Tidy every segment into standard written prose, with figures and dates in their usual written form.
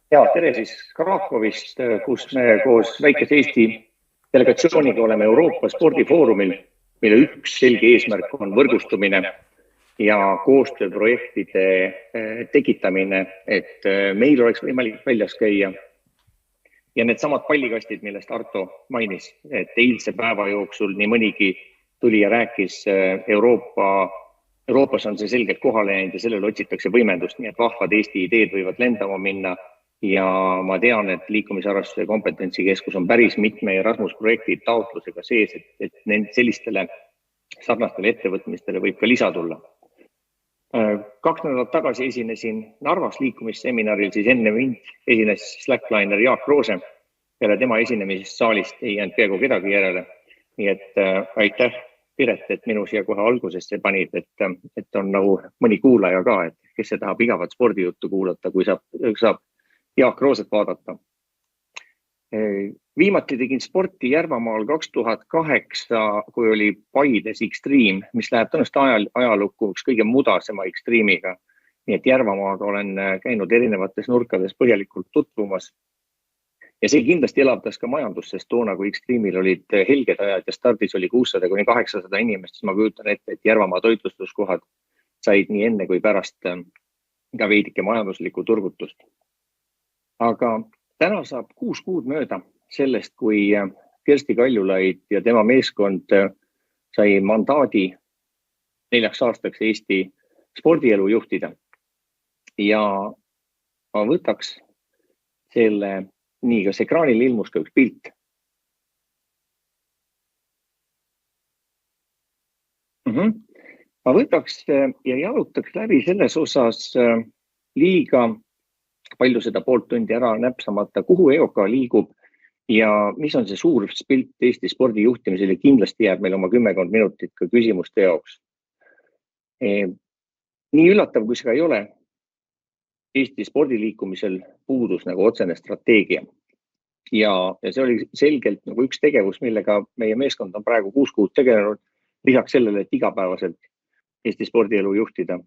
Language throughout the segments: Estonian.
Ja tere siis Krakowist, kus me koos väikese Eesti delegatsiooniga oleme Euroopa spordifoorumil, mille üks selge eesmärk on võrgustumine ja koostööprojektide tekitamine, et meil oleks võimalik väljas käia. Ja needsamad pallikastid, millest Arto mainis, et eilse päeva jooksul nii mõnigi tuli ja rääkis Euroopas on see selgelt kohale jäänud ja sellele otsitakse võimendust, nii et vahvad Eesti ideed võivad lendama minna. Ja ma tean, et liikumisharrastuse kompetentsikeskus on päris mitme Erasmus projekti taotlusega sees, et sellistele sarnastele ettevõtmistele võib ka lisa tulla. 2 nädalat tagasi esinesin Narvas liikumisseminaril, siis enne mind esines slackliner Jaak Roose. Peale tema esinemisest saalist ei jäänud peaaegu kedagi järele. Nii et aitäh, Piret, et minu siia kohe algusesse panid, et on nagu mõni kuulaja ka, et kes see tahab igavat spordijuttu kuulata, kui saab Jaak Rooset vaadata. Viimati tegin sporti Järvamaal 2008, kui oli Paides Extreme, mis läheb tõenäoliselt ajalukku üks kõige mudasema Extreme'iga. Nii et Järvamaaga olen käinud erinevates nurkades põhjalikult tutvumas. Ja see kindlasti elavdas ka majandust, sest toona, kui Extreme'il olid helged ajad ja stardis oli 600–800 inimest, siis ma kujutan ette, et Järvamaa toitlustuskohad said nii enne kui pärast ka veidike majanduslikku turgutust. Aga täna saab 6 kuud mööda sellest, kui Kersti Kaljulaid ja tema meeskond sai mandaadi 4 aastaks Eesti spordielu juhtida. Ja ma võtaks selle, nii kas ekraanil ilmus ka üks pilt. Ma võtaks ja jalutaks läbi selles osas liiga palju seda poolt tundi ära näpsamata, kuhu EOK liigub ja mis on see suur pilt Eesti spordi juhtimisel ja kindlasti jääb meil oma 10 minutit ka küsimuste jaoks. Nii üllatav, kui see ka ei ole, Eesti spordiliikumisel puudus nagu otsene strateegia. Ja see oli selgelt nagu üks tegevus, millega meie meeskond on praegu 6 kuud tegelenud, lisaks sellele, et igapäevaselt Eesti spordielu juhtida.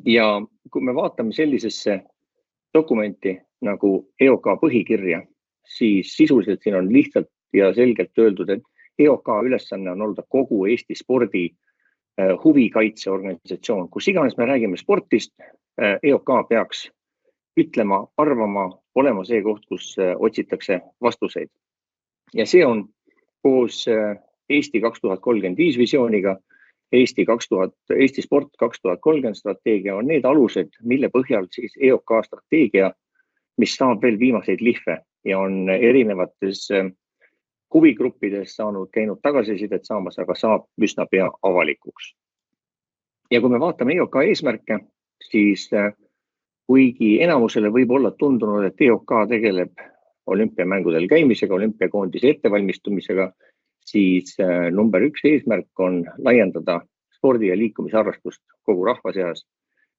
Ja kui me vaatame sellisesse dokumenti nagu EOK põhikirja, siis sisuliselt siin on lihtsalt ja selgelt öeldud, et EOK ülesanne on olla kogu Eesti spordi huvikaitseorganisatsioon. Kus iganes me räägime sportist, EOK peaks ütlema, arvama, olema see koht, kus otsitakse vastuseid. Ja see on koos Eesti 2035 visiooniga, Eesti sport 2030 strateegia on need alused, mille põhjal siis EOK strateegia, mis saab veel viimaseid lihve ja on erinevates huvigruppides käinud tagasisidet saamas, aga saab üsna pea avalikuks. Ja kui me vaatame EOK eesmärke, siis kuigi enamusele võib olla tundunud, et EOK tegeleb olümpiamängudel käimisega, olümpiakoondise ettevalmistumisega, siis number 1 eesmärk on laiendada spordi- ja liikumisharrastust kogu rahva seas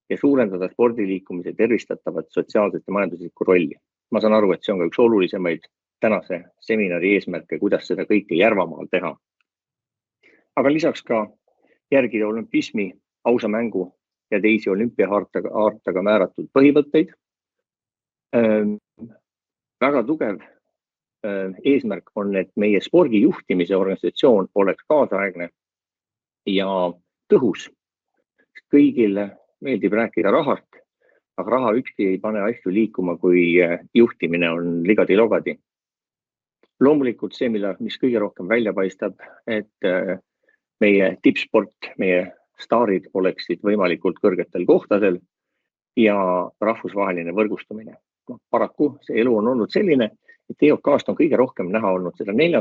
ja suurendada spordiliikumise tervistatavat sotsiaalset ja majanduslikku rolli. Ma saan aru, et see on ka üks olulisemaid tänase seminari eesmärke, kuidas seda kõike Järvamaal teha. Aga lisaks ka järgida olümpismi, ausa mängu ja teisi olümpiahaartaga määratud põhimõtteid. Väga tugev eesmärk on, et meie spordijuhtimise organisatsioon oleks kaasaegne ja tõhus. Kõigile meeldib rääkida rahast, aga raha üksi ei pane asju liikuma, kui juhtimine on ligadi-logadi. Loomulikult see, mis kõige rohkem välja paistab, et meie tippsport, meie staarid oleksid võimalikult kõrgetel kohtadel ja rahvusvaheline võrgustumine. Paraku see elu on olnud selline, et EOK-st on kõige rohkem näha olnud seda 4.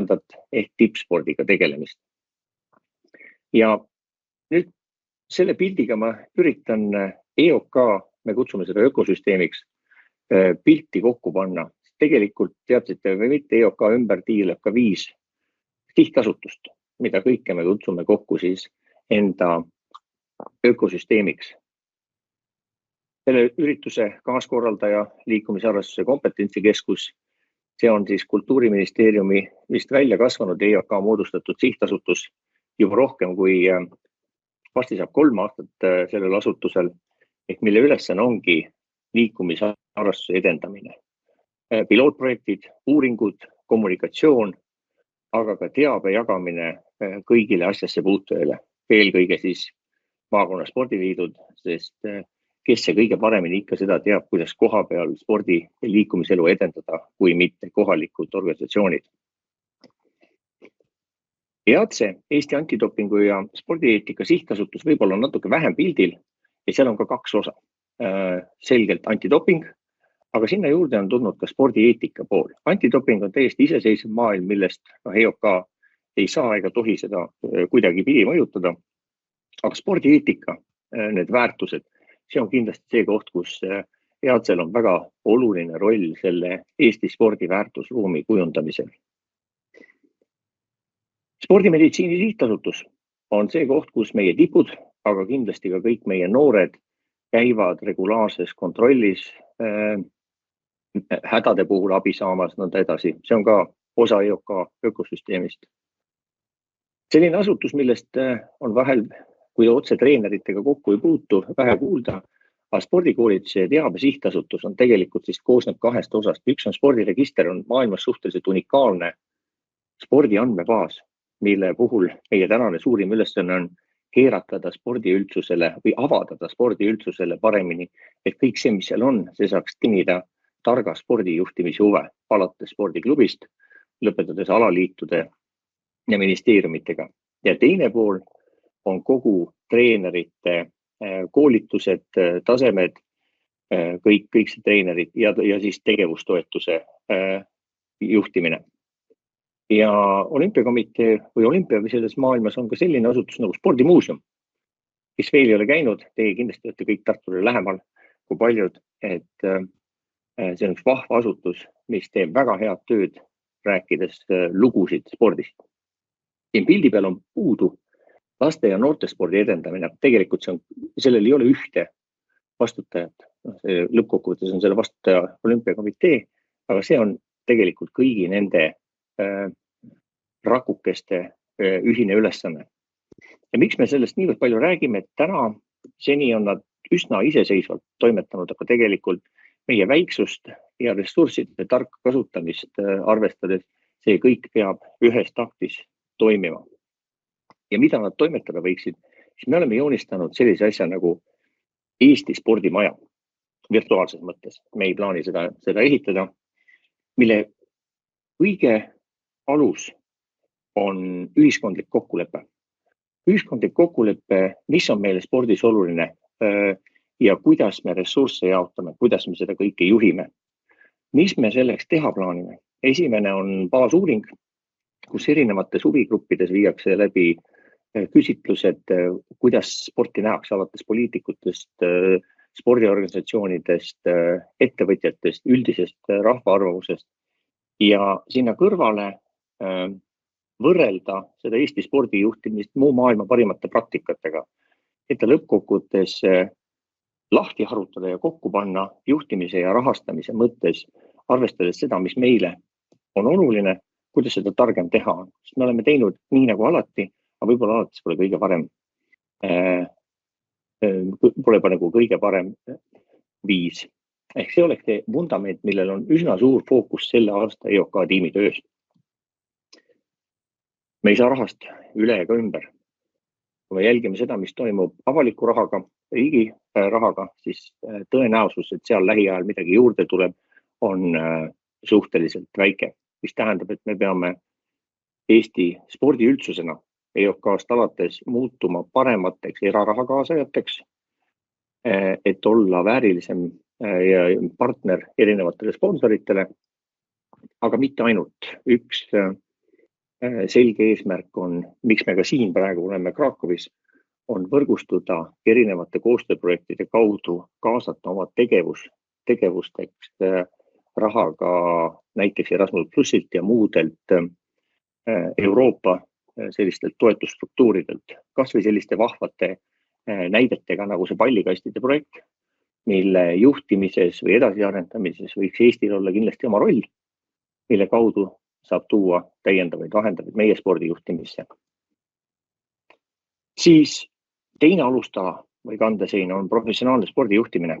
ehk tippspordiga tegelemist. Ja nüüd selle pildiga ma üritan EOK, me kutsume seda ökosüsteemiks, pilti kokku panna. Tegelikult teadsite või mitte, EOK ümber tiileb ka 5 sihtasutust, mida kõike me kutsume kokku siis enda ökosüsteemiks. Selle ürituse kaaskorraldaja liikumisharrastuse kompetentsikeskus, see on siis Kultuuriministeeriumi vist välja kasvanud EOK moodustatud sihtasutus juba rohkem kui varsti saab 3 aastat sellel asutusel, ehk mille ülesanne ongi liikumisharrastuse edendamine. pilootprojektid, uuringud, kommunikatsioon, aga ka teabe jagamine kõigile asjasse puutujale, eelkõige siis maakonna spordiliidud, sest kes see kõige paremini ikka seda teab, kuidas koha peal spordi ja liikumiselu edendada, kui mitte kohalikud organisatsioonid. EATSE, Eesti Antidopingu ja Spordieetika Sihtasutus võib-olla on natuke vähem pildil ja seal on ka 2 osa. Selgelt antidoping, aga sinna juurde on tulnud ka spordieetika pool. Antidoping on täiesti iseseisev maailm, millest EOK ei saa ega tohi seda kuidagi pidi mõjutada. Aga spordieetika, need väärtused, see on kindlasti see koht, kus EATSE-l on väga oluline roll selle Eesti spordi väärtusruumi kujundamisel. Spordimeditsiini Sihtasutus on see koht, kus meie tipud, aga kindlasti ka kõik meie noored käivad regulaarses kontrollis, hädade puhul abi saamas, nõnda edasi. See on ka osa EOK ökosüsteemist. Selline asutus, millest on vahel, kui otse treeneritega kokku ei puutu, vähe kuulda, aga spordikoolituse ja teabe sihtasutus on tegelikult siis koosneb 2 osast. Üks on spordiregister, on maailmas suhteliselt unikaalne spordi andmebaas, mille puhul meie tänane suurim ülesanne on keeratada spordiüldsusele või avadada spordiüldsusele paremini, et kõik see, mis seal on, see saaks teenida targa spordijuhtimise huve, alates spordiklubist, lõpetades alaliitude ja ministeeriumitega. Ja teine pool on kogu treenerite koolitused, tasemed, kõik see treenerid ja siis tegevustoetuse juhtimine. Ja olümpiakomitee või olümpia selles maailmas on ka selline asutus nagu spordimuuseum, kes veel ei ole käinud, teie kindlasti olete kõik Tartule lähemal kui paljud, et see on üks vahva asutus, mis teeb väga head tööd, rääkides lugusid spordist. Siin pildi peal on puudu laste ja noortespordi edendamine. Tegelikult sellel ei ole ühte vastutajat. Lõppkokkuvõttes on selle vastutaja olümpiakomitee, aga see on tegelikult kõigi nende rakukeste ühine ülesanne. Ja miks me sellest niivõrd palju räägime, et täna seni on nad üsna iseseisvalt toimetanud, aga tegelikult meie väiksust ja ressursside tarka kasutamist arvestades see kõik peab ühes taktis toimima. Ja mida nad toimetada võiksid, siis me oleme joonistanud sellise asja nagu Eesti spordimaja virtuaalses mõttes. Me ei plaani seda ehitada, mille kõige alus on ühiskondlik kokkulepe. Ühiskondlik kokkulepe, mis on meile spordis oluline ja kuidas me ressursse jaotame, kuidas me seda kõike juhime. Mis me selleks teha plaanime? Esimene on baasuuring, kus erinevates huvigruppides viiakse läbi küsitlused, kuidas sporti nähakse alates poliitikutest, spordiorganisatsioonidest, ettevõtjatest, üldisest rahvaarvamusest ja sinna kõrvale võrrelda seda Eesti spordijuhtimist muu maailma parimate praktikatega, et ta lõppkokkuvõttes lahti harutada ja kokku panna juhtimise ja rahastamise mõttes, arvestades seda, mis meile on oluline, kuidas seda targem teha on. Sest me oleme teinud nii nagu alati, aga võib-olla alates pole kõige parem, kõige parem viis. Ehk see oleks see vundament, millel on üsna suur fookus selle aasta EOK tiimi töös. Me ei saa rahast üle ega ümber. Kui me jälgime seda, mis toimub avaliku rahaga, riigi rahaga, siis tõenäosus, et seal lähiajal midagi juurde tuleb, on suhteliselt väike. Mis tähendab, et me peame Eesti spordiüldsusena EOK-st alates muutuma paremateks eraraha kaasajateks, et olla väärilisem ja partner erinevatele sponsoritele, aga mitte ainult. Üks selge eesmärk on, miks me ka siin praegu oleme Krakowis, on võrgustuda erinevate koostööprojektide kaudu, kaasata oma tegevusteks rahaga näiteks Erasmus Plusilt ja muudelt Euroopa sellistelt toetusstruktuuridelt, kas või selliste vahvate näidetega nagu see pallikastide projekt, mille juhtimises või edasiarendamises võiks Eestil olla kindlasti oma roll, mille kaudu saab tuua täiendavaid vahendajaid meie spordijuhtimisse. Siis teine alustala või kandesein on professionaalne spordijuhtimine.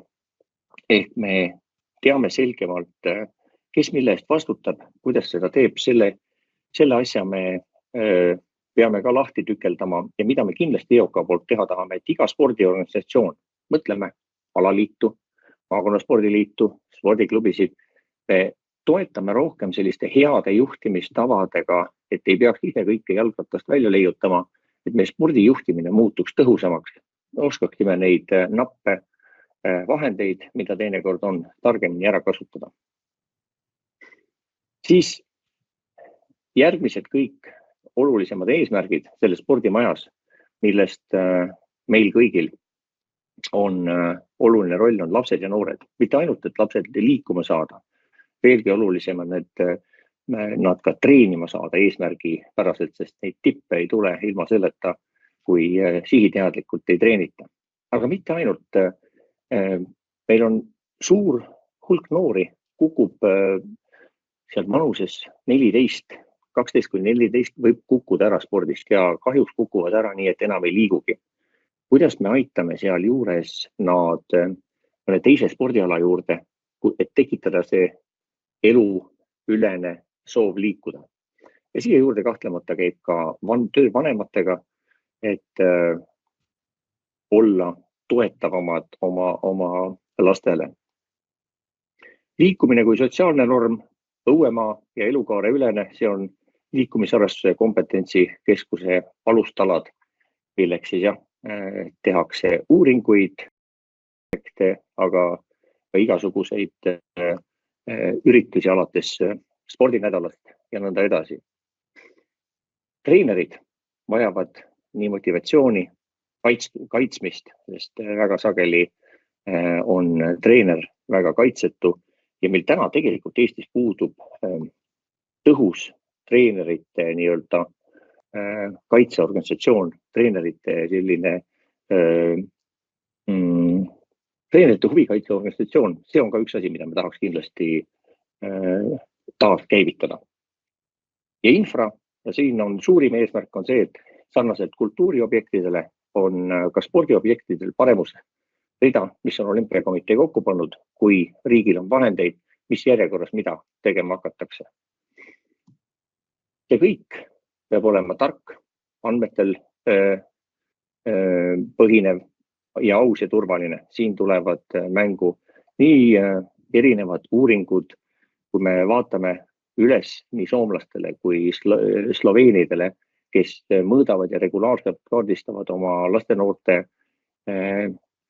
Ehk me teame selgemalt kes mille eest vastutab, kuidas seda teeb, selle asja me peame ka lahti tükeldama ja mida me kindlasti EOK poolt teha tahame, et iga spordiorganisatsioon, mõtleme alaliitu, maakonnaspordiliitu, spordiklubisid, toetame rohkem selliste heade juhtimistavadega, et ei peaks ise kõike jalgratast välja leiutama, et meie spordijuhtimine muutuks tõhusamaks. Oskaksime neid nappe vahendeid, mida teinekord on targemini ära kasutada. Siis järgmised kõik olulisemad eesmärgid selles spordimajas, millest meil kõigil on oluline roll, on lapsed ja noored. Mitte ainult, et lapsed liikuma saada, veelgi olulisem on, et nad ka treenima saada eesmärgi päraselt, sest neid tippe ei tule ilma selleta, kui sihiteadlikult ei treenita. Aga mitte ainult, meil on suur hulk noori, kukub sealt manuses 14, 12–14 võib kukkuda ära spordist ja kahjuks kukuvad ära nii, et enam ei liigugi. Kuidas me aitame seal juures nad mõne teise spordiala juurde, et tekitada see eluülene soov liikuda. Ja siia juurde kahtlemata käib ka töö vanematega, et olla toetavamad oma lastele. Liikumine kui sotsiaalne norm, õuemaa ja elukaare ülene, see on liikumisarvestuse kompetentsikeskuse alustalad, milleks siis tehakse uuringuid, aga igasuguseid üritusi alates spordinädalast ja nõnda edasi. Treenerid vajavad nii motivatsiooni, kaitsmist, sest väga sageli on treener väga kaitsetu ja meil täna tegelikult Eestis puudub tõhus treenerite nii-öelda kaitseorganisatsioon, treenerite selline treenerite huvikaitseorganisatsioon, see on ka üks asi, mida me tahaks kindlasti taas käivitada. Ja infra, ja siin on suurim eesmärk on see, et sarnaselt kultuuriobjektidele on ka spordiobjektidel paremus rida, mis on olümpiakomitee kokku pannud, kui riigil on vahendeid, mis järjekorras mida tegema hakatakse. See kõik peab olema tark, andmetel põhinev ja aus ja turvaline. Siin tulevad mängu nii erinevad uuringud, kui me vaatame üles nii soomlastele kui sloveenidele, kes mõõdavad ja regulaarselt kaardistavad oma lastenoorte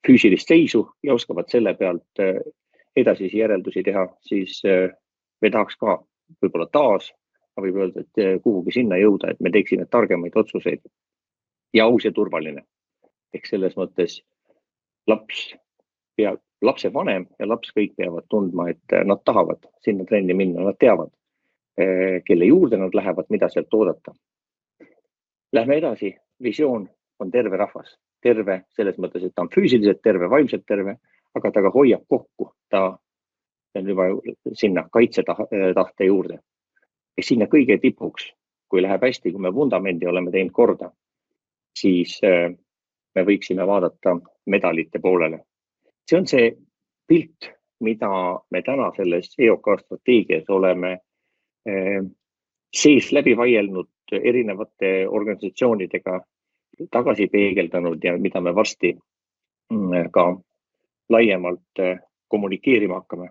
füüsilist seisu ja oskavad selle pealt edasisi järeldusi teha, siis me tahaks ka võib-olla taas, võib öelda, et kuhugi sinna jõuda, et me teeksime targemaid otsuseid ja aus ja turvaline. Ehk selles mõttes lapse vanem ja laps kõik peavad tundma, et nad tahavad sinna trenni minna, nad teavad, kelle juurde nad lähevad, mida sealt oodata. Lähme edasi, visioon on terve rahvas. Terve selles mõttes, et ta on füüsiliselt terve, vaimselt terve, aga ta ka hoiab kokku, ta on juba sinna kaitsetahte juurde. Ja sinna kõige tipuks, kui läheb hästi, kui me vundamendi oleme teinud korda, siis me võiksime vaadata medalite poolele. See on see pilt, mida me täna selles EOK strateegias oleme sees läbi vaielnud erinevate organisatsioonidega tagasi peegeldanud ja mida me varsti ka laiemalt kommunikeerima hakkame.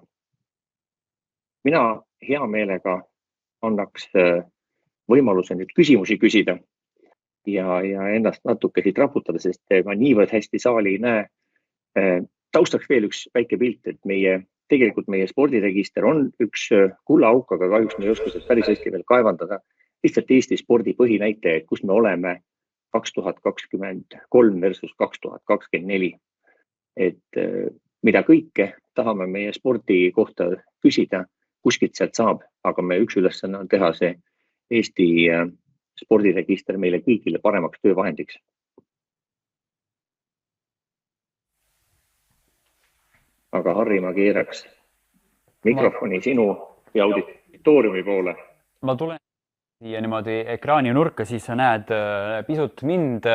Mina hea meelega annaks võimaluse nüüd küsimusi küsida ja ennast natuke siit raputada, sest ma niivõrd hästi saali ei näe. Taustaks veel üks väike pilt, et tegelikult meie spordiregister on üks kullaauk, aga kahjuks me ei oska seda päris hästi veel kaevandada. Lihtsalt Eesti spordi põhinäitajaid, kus me oleme 2023 versus 2024. Et mida kõike tahame meie spordi kohta küsida, kuskilt sealt saab, aga me üks ülesanne on teha see Eesti spordiregister meile kõigile paremaks töövahendiks. Aga Harri, ma keeraks mikrofoni sinu ja auditooriumi poole. Ma tulen siia niimoodi ekraani nurka, siis sa näed pisut mind.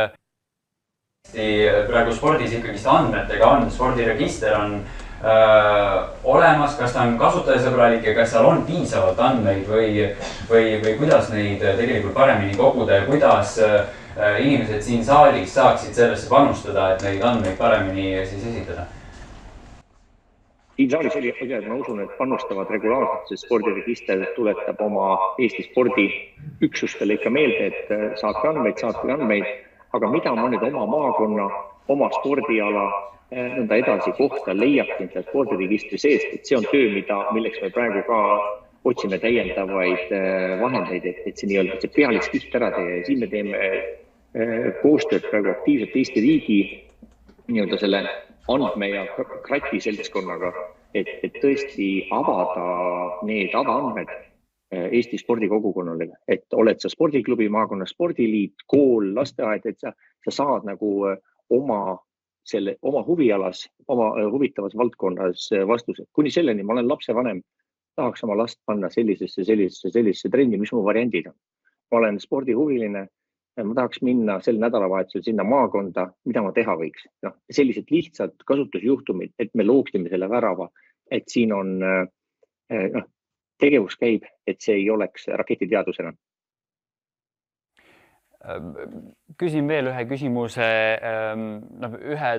Praegu spordis ikkagi andmetega on, spordiregister on olemas, kas ta on kasutajasõbralik ja kas seal on piisavalt andmeid või kuidas neid tegelikult paremini koguda ja kuidas inimesed siin saalis saaksid sellesse panustada, et neid andmeid paremini siis esitada? Siin saalis oli, ma usun, et panustavad regulaarselt, sest spordiregister tuletab oma Eesti spordiüksustele ikka meelde, et saatke andmeid, aga mida ma nüüd oma maakonna, oma spordiala, nõnda edasi kohta leiaksin seal spordiregistri seest, et see on töö, milleks me praegu ka otsime täiendavaid vahendeid, et see nii-öelda see pealiskiht ära teha ja siin me teeme koostööd praegu aktiivselt Eesti riigi nii-öelda selle andme ja krati seltskonnaga, et tõesti avada need avaandmed Eesti spordikogukonnale, et oled sa spordiklubi, maakonna spordiliit, kool, lasteaed, et sa saad nagu oma huvialas, oma huvitavas valdkonnas vastused. Kuni selleni ma olen lapsevanem, tahaks oma last panna sellisesse trenni, mis mu variandid on. Ma olen spordihuviline, ma tahaks minna sel nädalavahetusel sinna maakonda, mida ma teha võiks. Sellised lihtsad kasutusjuhtumid, et me looksime selle värava, et siin on tegevus käib, et see ei oleks raketiteadusena. Küsin veel ühe küsimuse, ühe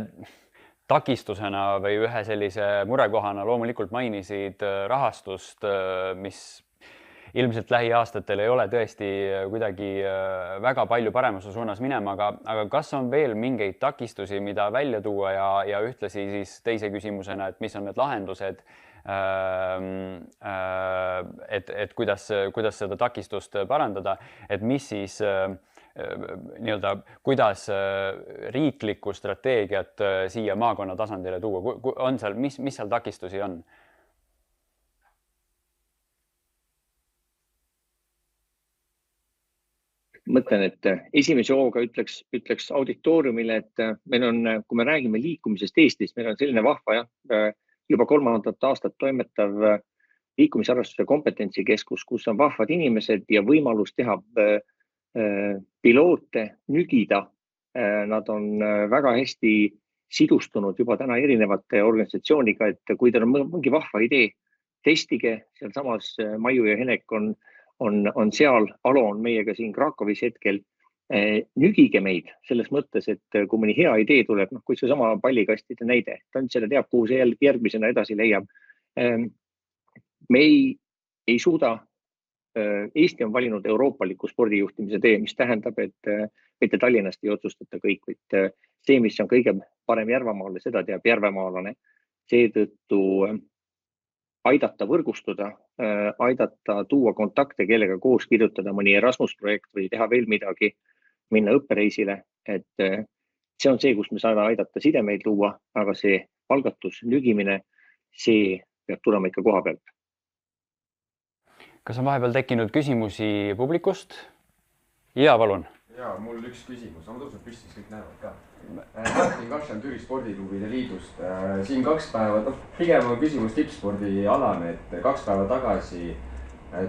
takistusena või ühe sellise murekohana loomulikult mainisid rahastust, mis ilmselt lähiaastatel ei ole tõesti kuidagi väga palju paremuse suunas minema, aga kas on veel mingeid takistusi, mida välja tuua ja ühtlasi siis teise küsimusena, et mis on need lahendused, et kuidas seda takistust parandada, et mis siis nii-öelda, kuidas riiklikku strateegiat siia maakonna tasandile tuua, on seal, mis seal takistusi on? Mõtlen, et esimese hooga ütleks auditooriumile, et meil on, kui me räägime liikumisest Eestis, meil on selline vahva, juba 3. aastat toimetav liikumisharrastuse kompetentsikeskus, kus on vahvad inimesed ja võimalus teha piloote, nügida. Nad on väga hästi sidustunud juba täna erinevate organisatsiooniga, et kui teil on mingi vahva idee, testige, seal samas Maiu ja Henek on seal, Alo on meiega siin Krakowis hetkel, nügime meid selles mõttes, et kui mõni hea idee tuleb, kui see sama pallikastide näide, ta nüüd selle teab, kuhu see järgmisena edasi leiab. Me ei suuda, Eesti on valinud euroopaliku spordijuhtimise tee, mis tähendab, et mitte Tallinnast ei otsustata kõik, vaid see, mis on kõige parem Järvamaale, seda teab järvemaalane. Seetõttu aidata võrgustuda, aidata tuua kontakte, kellega koos kirjutada mõni Erasmus projekt või teha veel midagi, minna õppereisile. Et see on see, kus me saame aidata sidemeid luua, aga see algatus, nügimine, see peab tulema ikka koha pealt. Kas on vahepeal tekkinud küsimusi publikust? Ja, palun. Ja, mul üks küsimus. Ma tõusen püsti, siis kõik näevad ka. Martin Kašan Türi spordiklubide liidust. Siin 2 päeva, pigem on küsimus tippspordi alane, et 2 päeva tagasi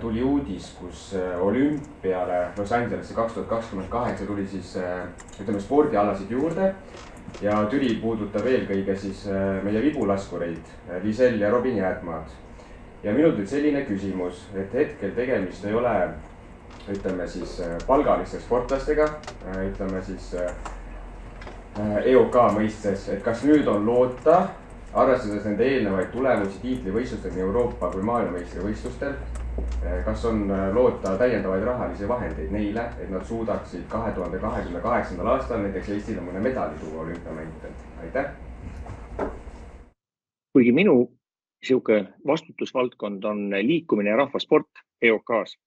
tuli uudis, kus olümpiale Los Angelesse 2028 tuli siis spordialasid juurde ja Türi puudutab eelkõige siis meie vibulaskureid Lisel ja Robin Jäätmaad. Ja minul tuli selline küsimus, et hetkel tegemist ei ole palgaliste sportlastega, EOK mõistes, et kas nüüd on loota, arvestades nende eelnevaid tulemusi tiitlivõistlustel nii Euroopa kui maailmameistrivõistlustel, kas on loota täiendavaid rahalisi vahendeid neile, et nad suudaksid 2028. aastal näiteks Eestile mõne medali tuua olümpiamängudelt? Aitäh! Kuigi minu vastutusvaldkond on liikumine ja rahvasport EOK-s,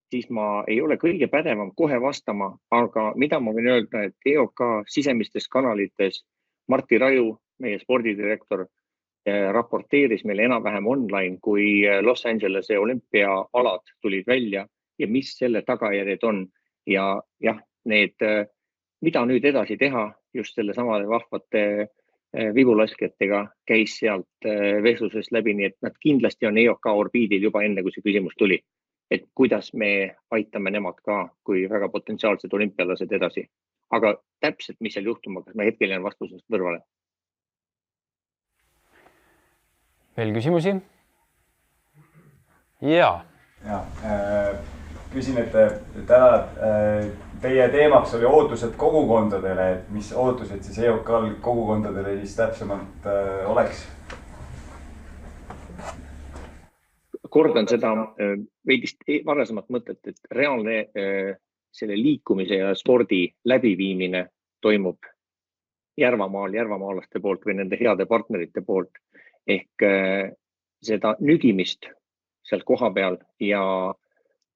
siis ma ei ole kõige pädevam kohe vastama, aga mida ma võin öelda, et EOK sisemistes kanalites Martti Raju, meie spordidirektor, raporteeris meile enam-vähem online, kui Los Angelese olümpiaalad tulid välja ja mis selle tagajärjed on. Ja jah, mida nüüd edasi teha just selle samade vahvate vibulaskjatega käis sealt vestlusest läbi, nii et nad kindlasti on EOK orbiidil juba enne, kui see küsimus tuli. Et kuidas me aitame nemad ka, kui väga potentsiaalsed olümpialased edasi. Aga täpselt, mis seal juhtuma, kas me hetkel jään vastusest kõrvale? Veel küsimusi? Jaa. Küsin, et täna teie teemaks oli ootused kogukondadele, et mis ootused siis EOK-l kogukondadele siis täpsemalt oleks? Kordan seda veidist varasemat mõtet, et reaalne selle liikumise ja spordi läbiviimine toimub järvamaalaste poolt või nende heade partnerite poolt. Ehk seda nügimist sealt koha peal ja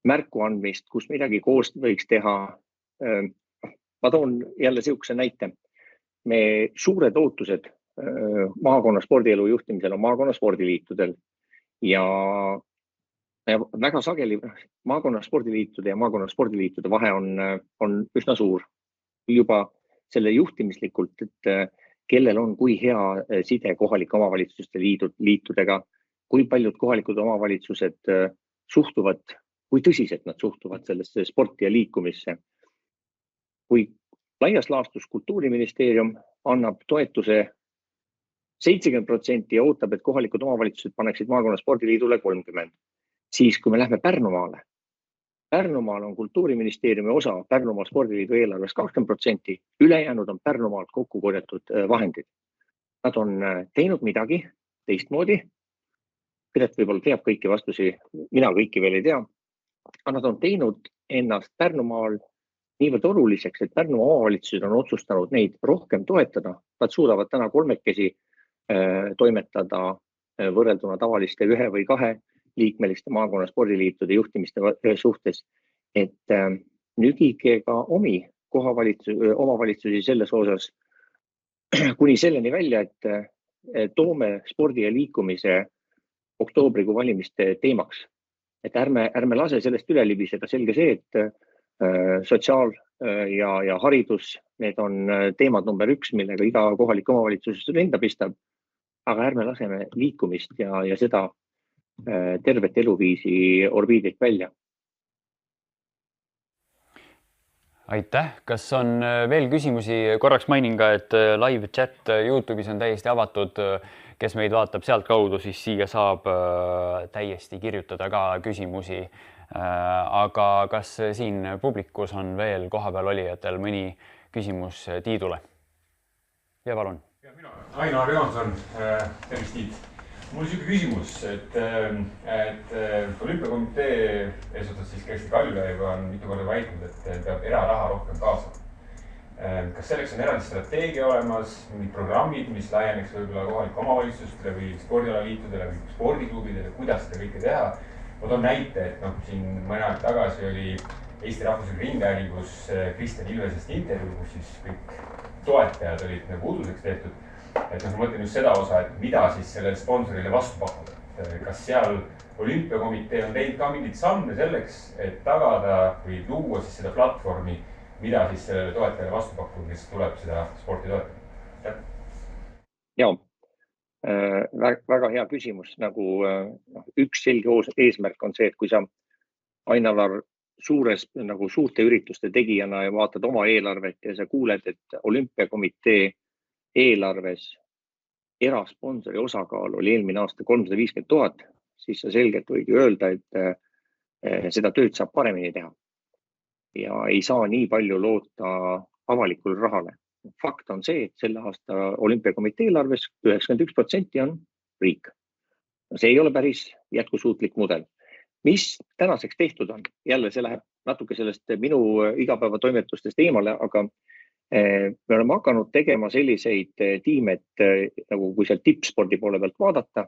märku andmist, kus midagi koos võiks teha. Ma toon jälle sihukese näite. Me suured ootused maakonna spordielu juhtimisel on maakonna spordiliitudel ja väga sageli maakonna spordiliitude ja maakonna spordiliitude vahe on üsna suur. Juba selle juhtimislikult, et kellel on kui hea side kohalike omavalitsuste liitudega, kui paljud kohalikud omavalitsused suhtuvad, kui tõsiselt nad suhtuvad sellesse sporti ja liikumisse. Kui laias laastus Kultuuriministeerium annab toetuse 70% ja ootab, et kohalikud omavalitsused paneksid maakonna spordiliidule 30%. Siis kui me lähme Pärnumaale, Pärnumaal on Kultuuriministeeriumi osa Pärnumaa spordiliidu eelarves 20%, ülejäänud on Pärnumaalt kokku korjatud vahendid. Nad on teinud midagi teistmoodi. Piret võib-olla teab kõiki vastusi, mina kõiki veel ei tea. Aga nad on teinud ennast Pärnumaal niivõrd oluliseks, et Pärnumaa omavalitsused on otsustanud neid rohkem toetada. Nad suudavad täna kolmekesi toimetada võrrelduna tavaliste 1 või 2 liikmeliste maakonna spordiliitude juhtimiste suhtes, et nügige ka omi omavalitsusi selles osas kuni selleni välja, et toome spordi ja liikumise oktoobrikuu valimiste teemaks. Et ärme lase sellest üle libiseda. Selge see, et sotsiaal ja haridus, need on teemad number 1, millega iga kohalik omavalitsus enda pistab, aga ärme laseme liikumist ja seda tervet eluviisi orbiidilt välja. Aitäh. Kas on veel küsimusi? Korraks mainin ka, et live chat YouTube'is on täiesti avatud. Kes meid vaatab sealt kaudu, siis siia saab täiesti kirjutada ka küsimusi. Aga kas siin publikus on veel kohapeal olijatel mõni küsimus Tiidule? Ja palun. Ainar Johanson, tervist Tiit. Mul on selline küsimus, et Olümpiakomitee eesotsas siis Kersti Kaljulaeva on mitu korda väitnud, et peab eraraha rohkem kaasama. Kas selleks on eraldi strateegia olemas, mingid programmid, mis laieneks võib-olla kohalike omavalitsustele või spordialaliitudele või spordiklubidele, kuidas seda kõike teha? Ma toon näite, et siin mõne aeg tagasi oli Eesti Rahvuslik Ringhäälingus Kristjan Ilvesest intervjuu, kus siis kõik toetajad olid nagu uduseks tehtud. Et ma mõtlen just seda osa, et mida siis sellele sponsorile vastu pakkuda. Kas seal Olümpiakomitee on teinud ka mingid samme selleks, et tagada või luua siis seda platvormi, mida siis sellele toetajale vastu pakkuda, kes tuleb seda sporti toetada? Ja, väga hea küsimus. Nagu üks selge eesmärk on see, et kui sa Ainalar suurte ürituste tegijana ja vaatad oma eelarvet ja sa kuuled, et Olümpiakomitee eelarves erasponsori osakaal oli eelmine aasta 350 000, siis sa selgelt võid öelda, et seda tööd saab paremini teha. Ja ei saa nii palju loota avalikul rahale. Fakt on see, et selle aasta Olümpiakomitee eelarves 91% on riik. See ei ole päris jätkusuutlik mudel. Mis tänaseks tehtud on? Jälle see läheb natuke sellest minu igapäevatoimetustest eemale, aga me oleme hakanud tegema selliseid tiime, et nagu kui seal tippspordi poole pealt vaadata,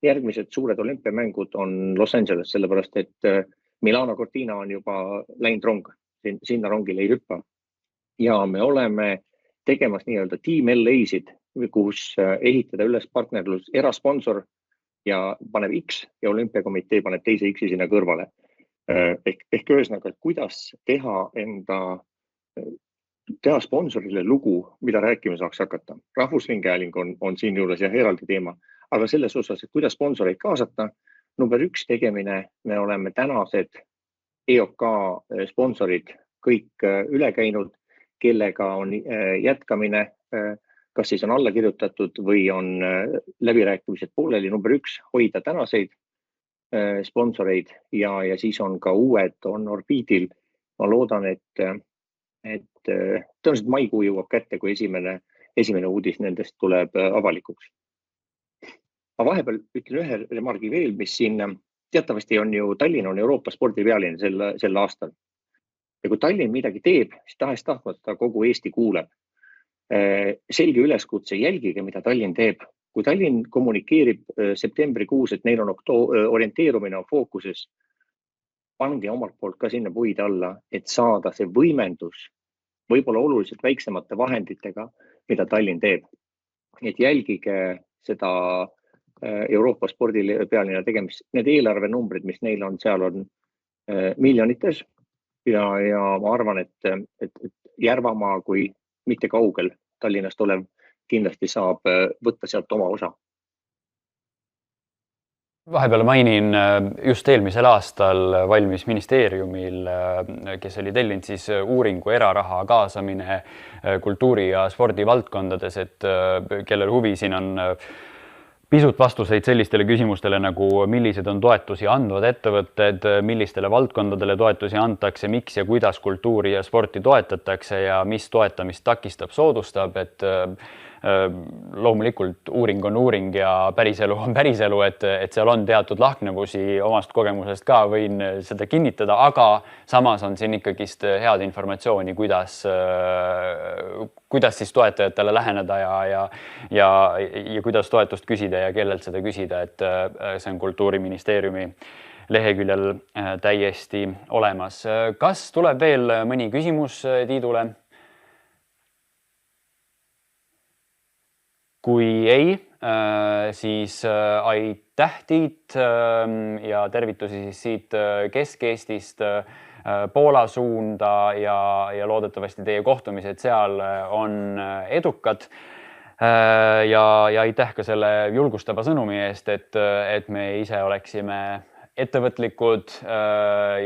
järgmised suured olümpiamängud on Los Angeles, sellepärast et Milano Cortina on juba läinud rong, sinna rongile ei hüppa. Ja me oleme tegemas nii-öelda Team LA-sid, kus ehitada üles partnerlus erasponsor ja paneb X ja Olümpiakomitee paneb teise X-i sinna kõrvale. Ehk ühesõnaga, kuidas teha sponsorile lugu, mida rääkima saaks hakata. Rahvusringhääling on siin juures ja eraldi teema, aga selles osas, et kuidas sponsoreid kaasata, number 1 tegemine, me oleme tänased EOK sponsorid kõik üle käinud, kellega on jätkamine kas siis on alla kirjutatud või on läbirääkimised pooleli. Number 1, hoida tänaseid sponsoreid ja siis on ka uued, on orbiidil. Ma loodan, et tõenäoliselt maikuu jõuab kätte, kui esimene uudis nendest tuleb avalikuks. Ma vahepeal ütlen ühe remargi veel, mis siin teatavasti on ju, Tallinn on Euroopa spordipealinn sel aastal. Ja kui Tallinn midagi teeb, siis tahes-tahtmata kogu Eesti kuuleb. Selge üleskutse, jälgige, mida Tallinn teeb. Kui Tallinn kommunikeerib septembrikuus, et neil on orienteerumine on fookuses, pange omalt poolt ka sinna puid alla, et saada see võimendus võib-olla oluliselt väiksemate vahenditega, mida Tallinn teeb. Et jälgige seda Euroopa spordipealinna tegemist. Need eelarvenumbrid, mis neil on, seal on miljonites ja ma arvan, et Järvamaa kui mitte kaugel Tallinnast olev kindlasti saab võtta sealt oma osa. Vahepeal mainin, just eelmisel aastal valmis ministeeriumil, kes oli tellinud siis uuringu eraraha kaasamine kultuuri- ja spordivaldkondades, et kellel huvi siin on pisut vastuseid sellistele küsimustele nagu millised on toetusi andvad ettevõtted, millistele valdkondadele toetusi antakse, miks ja kuidas kultuuri ja sporti toetatakse ja mis toetamist takistab, soodustab, et loomulikult uuring on uuring ja päriselu on päriselu, et seal on teatud lahknevusi omast kogemusest ka, võin seda kinnitada, aga samas on siin ikkagist head informatsiooni, kuidas siis toetajatele läheneda ja kuidas toetust küsida ja kellelt seda küsida, et see on Kultuuriministeeriumi leheküljel täiesti olemas. Kas tuleb veel mõni küsimus Tiidule? Kui ei, siis aitäh Tiit ja tervitusi siis siit Kesk-Eestist Poola suunda ja loodetavasti teie kohtumised seal on edukad. Ja aitäh ka selle julgustava sõnumi eest, et me ise oleksime ettevõtlikud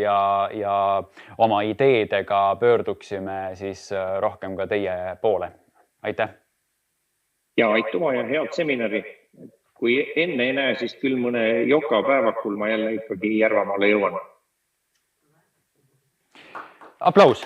ja oma ideedega pöörduksime siis rohkem ka teie poole. Aitäh! Ja aituma ja head seminari. Kui enne ei näe, siis küll mõne joka päevakul ma jälle ikkagi Järvamaale jõuan. Aplaus!